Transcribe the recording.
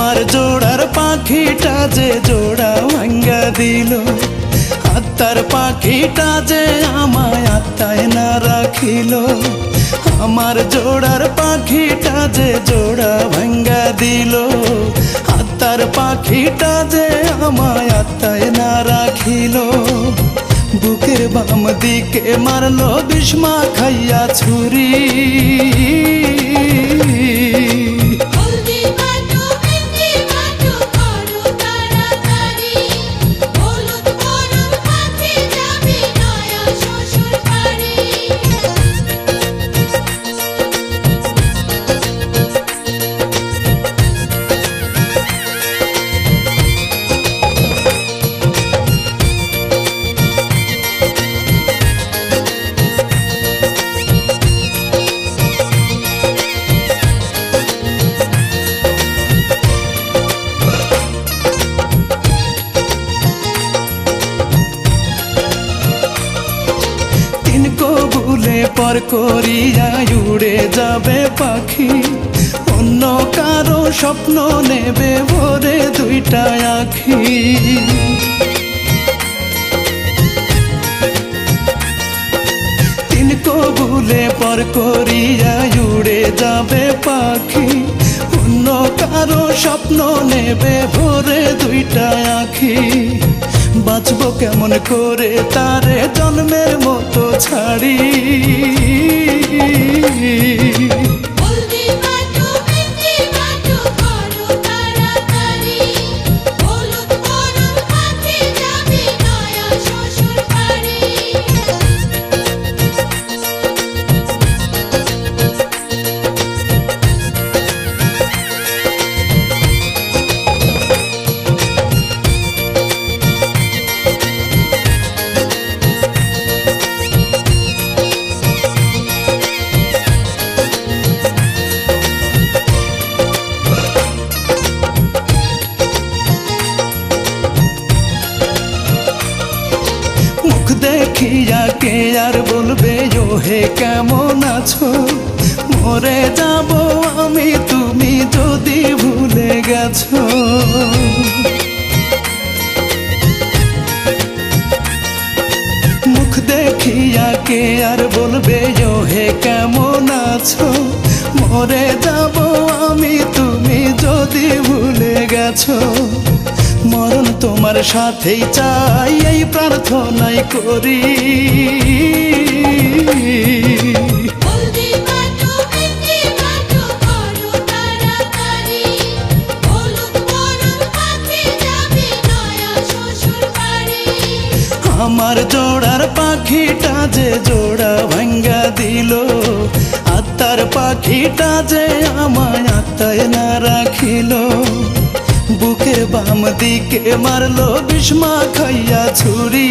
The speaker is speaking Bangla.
আমার জোড়ার পাখিটা যে জোড়া ভাঙ্গা দিল, আত্মার পাখিটা যে আমায় আত্মায় না রাখিল। আমার জোড়ার পাখিটা যে জোড়া ভাঙ্গা দিল, আত্মার পাখিটা যে আমায় আত্মায় না রাখিল। বুকের বাম দিকে মারলো বিষ্মা খাইয়া ছুরি। কবুলে পর করিয়া উড়ে যাবে পাখি, অন্য কারো স্বপ্ন নেবে ভরে দুইটা আখি। তিন কবুলে পর করিয়া উড়ে যাবে পাখি, অন্য কারো স্বপ্ন নেবে ভরে দুইটা আখি। বাঁচবো কেমন করে তারে জন্মের মতো ছাড়ি। দেখিয়া কে আর বলবে ও হে কেমন আছো, মরে যাব আমি তুমি যদি ভুলে গেছো। মুখ দেখিয়া কে আর বলবে ও হে কেমন আছো, মরে যাব আমি তুমি যদি ভুলে গেছো। মরণ তোমার সাথেই চাই এই প্রার্থনাই করি। আমার জোড়ার পাখিটা যে জোড়া ভাঙ্গা দিল, আত্মার পাখিটা যে আমায় আত্মায় না রাখিল। বুকের বাম দিকে মারলো বিষ্মা খাইয়া ছুরি।